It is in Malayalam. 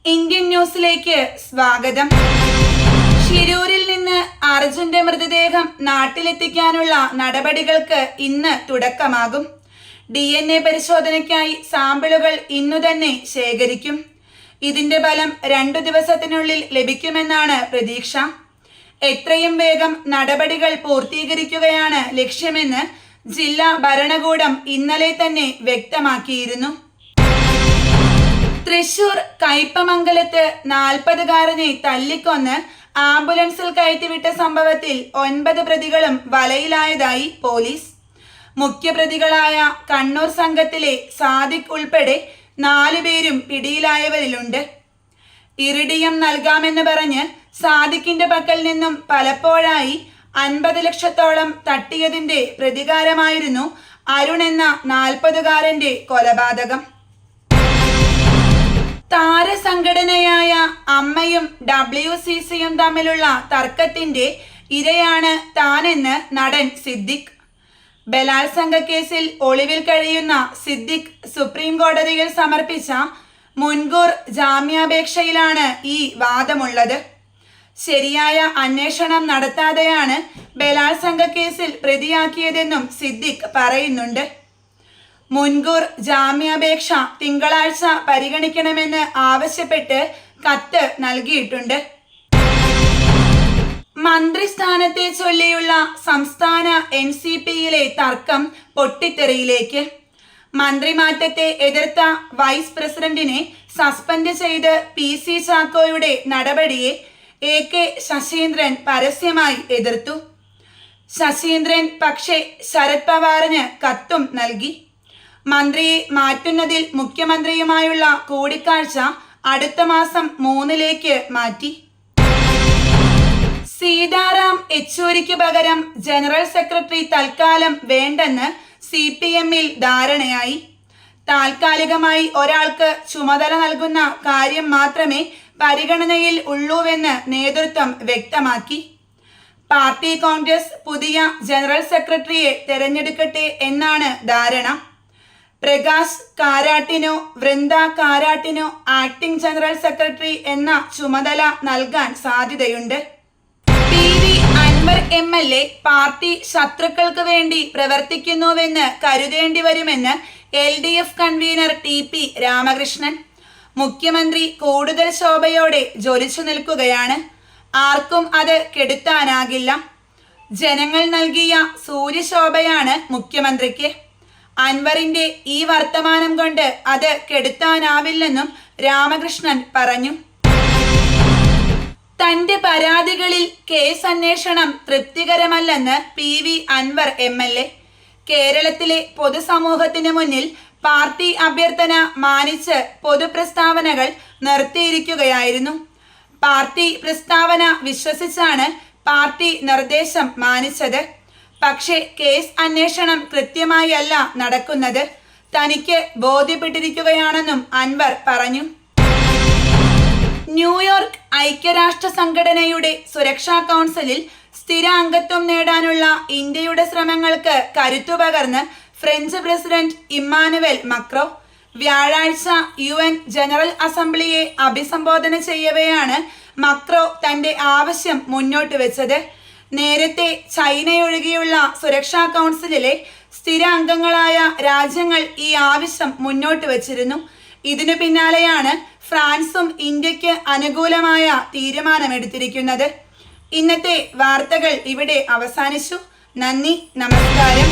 ഇന്ത്യൻ ന്യൂസിലേക്ക് സ്വാഗതം. ഷിരൂരിൽ നിന്ന് അർജുന്റെ മൃതദേഹം നാട്ടിലെത്തിക്കാനുള്ള നടപടികൾക്ക് ഇന്ന് തുടക്കമാകും. DNA പരിശോധനയ്ക്കായി സാമ്പിളുകൾ ഇന്നു തന്നെ ശേഖരിക്കും. ഇതിന്റെ ഫലം 2 ദിവസത്തിനുള്ളിൽ ലഭിക്കുമെന്നാണ് പ്രതീക്ഷ. എത്രയും വേഗം നടപടികൾ പൂർത്തീകരിക്കുകയാണ് ലക്ഷ്യമെന്ന് ജില്ലാ ഭരണകൂടം ഇന്നലെ തന്നെ വ്യക്തമാക്കിയിരുന്നു. തൃശൂർ കയ്പമംഗലത്ത് 40കാരനെ തല്ലിക്കൊന്ന് ആംബുലൻസിൽ കയറ്റിവിട്ട സംഭവത്തിൽ 9 പ്രതികളും വലയിലായതായി പോലീസ്. മുഖ്യപ്രതികളായ കണ്ണൂർ സംഘത്തിലെ സാദിഖ് ഉൾപ്പെടെ 4 പേരും പിടിയിലായവരിലുണ്ട്. ഇറിഡിയം നൽകാമെന്ന് പറഞ്ഞ് സാദിഖിന്റെ പക്കൽ നിന്നും പലപ്പോഴായി 50 ലക്ഷത്തോളം തട്ടിയതിന്റെ പ്രതികാരമായിരുന്നു അരുൺ എന്ന 40കാരന്റെ കൊലപാതകം. താരസംഘടനയായ അമ്മയും WCCയും തമ്മിലുള്ള തർക്കത്തിന്റെ ഇരയാണ് താനെന്ന് നടൻ സിദ്ദിഖ്. ബലാത്സംഗ കേസിൽ ഒളിവിൽ കഴിയുന്ന സിദ്ദിഖ് സുപ്രീം കോടതിയിൽ സമർപ്പിച്ച മുൻകൂർ ജാമ്യാപേക്ഷയിലാണ് ഈ വാദമുള്ളത്. ശരിയായ അന്വേഷണം നടത്താതെയാണ് ബലാത്സംഗ കേസിൽ പ്രതിയാക്കിയതെന്നും സിദ്ദിഖ് പറയുന്നുണ്ട്. മുൻകൂർ ജാമ്യാപേക്ഷ തിങ്കളാഴ്ച പരിഗണിക്കണമെന്ന് ആവശ്യപ്പെട്ട് കത്ത് നൽകിയിട്ടുണ്ട്. മന്ത്രിസ്ഥാനത്തെ ചൊല്ലിയുള്ള സംസ്ഥാന NCPയിലെ തർക്കം പൊട്ടിത്തെറിയിലേക്ക്. മന്ത്രിമാറ്റത്തെ എതിർത്ത വൈസ് പ്രസിഡന്റിനെ സസ്പെൻഡ് ചെയ്ത് PC ചാക്കോയുടെ നടപടിയെ AK ശശീന്ദ്രൻ പരസ്യമായി എതിർത്തു. ശശീന്ദ്രൻ പക്ഷേ ശരത് പവാറിന് കത്തും നൽകി. മന്ത്രിയെ മാറ്റുന്നതിൽ മുഖ്യമന്ത്രിയുമായുള്ള കൂടിക്കാഴ്ച അടുത്ത മാസം 3 മാറ്റി. സീതാറാം യെച്ചൂരിക്ക് പകരം ജനറൽ സെക്രട്ടറി തൽക്കാലം വേണ്ടെന്ന് CPMൽ ധാരണയായി. താൽക്കാലികമായി ഒരാൾക്ക് ചുമതല നൽകുന്ന കാര്യം മാത്രമേ പരിഗണനയിൽ ഉള്ളൂവെന്ന് നേതൃത്വം വ്യക്തമാക്കി. പാർട്ടി കോൺഗ്രസ് പുതിയ ജനറൽ സെക്രട്ടറിയെ തെരഞ്ഞെടുക്കട്ടെ എന്നാണ് ധാരണ. പ്രകാശ് കാരാട്ടിനോ വൃന്ദ കാരാട്ടിനോ ആക്ടിംഗ് ജനറൽ സെക്രട്ടറി എന്ന ചുമതല നൽകാൻ സാധ്യതയുണ്ട്. PV അൻവർ MLA പാർട്ടി ശത്രുക്കൾക്ക് വേണ്ടി പ്രവർത്തിക്കുന്നുവെന്ന് കരുതേണ്ടി വരുമെന്ന് LDF കൺവീനർ TP രാമകൃഷ്ണൻ. മുഖ്യമന്ത്രി കൂടുതൽ ശോഭയോടെ ജ്വലിച്ചു നിൽക്കുകയാണ്. ആർക്കും അത് കെടുത്താനാകില്ല. ജനങ്ങൾ നൽകിയ സൂര്യശോഭയാണ് മുഖ്യമന്ത്രിക്ക്. അൻവറിന്റെ ഈ വർത്തമാനം കൊണ്ട് അത് കെടുത്താനാവില്ലെന്നും രാമകൃഷ്ണൻ പറഞ്ഞു. തന്റെ പരാതികളിൽ കേസ് അന്വേഷണം തൃപ്തികരമല്ലെന്ന് PV അൻവർ MLA. കേരളത്തിലെ പൊതുസമൂഹത്തിന് മുന്നിൽ പാർട്ടി അഭ്യർത്ഥന മാനിച്ച് പൊതുപ്രസ്താവനകൾ നിർത്തിയിരിക്കുകയായിരുന്നു. പാർട്ടി പ്രസ്താവന വിശ്വസിച്ചാണ് പാർട്ടി നിർദ്ദേശം മാനിച്ചത്. പക്ഷേ കേസ് അന്വേഷണം കൃത്യമായല്ല നടക്കുന്നത്. തനിക്ക് ബോധ്യപ്പെട്ടിരിക്കുകയാണെന്നും അൻവർ പറഞ്ഞു. ന്യൂയോർക്ക് ഐക്യരാഷ്ട്ര സംഘടനയുടെ സുരക്ഷാ കൗൺസിലിൽ സ്ഥിര അംഗത്വം നേടാനുള്ള ഇന്ത്യയുടെ ശ്രമങ്ങൾക്ക് കരുത്തുപകർന്ന് ഫ്രഞ്ച് പ്രസിഡന്റ് ഇമ്മാനുവൽ മക്രോ. വ്യാഴാഴ്ച UN ജനറൽ അസംബ്ലിയെ അഭിസംബോധന ചെയ്യവെയാണ് മക്രോ തന്റെ ആവശ്യം മുന്നോട്ട് വെച്ചത്. നേരത്തെ ചൈനയൊഴികെയുള്ള സുരക്ഷാ കൗൺസിലിലെ സ്ഥിര അംഗങ്ങളായ രാജ്യങ്ങൾ ഈ ആവശ്യം മുന്നോട്ട് വച്ചിരുന്നു. ഇതിനു പിന്നാലെയാണ് ഫ്രാൻസും ഇന്ത്യക്ക് അനുകൂലമായ തീരുമാനമെടുത്തിരിക്കുന്നത്. ഇന്നത്തെ വാർത്തകൾ ഇവിടെ അവസാനിച്ചു. നന്ദി, നമസ്കാരം.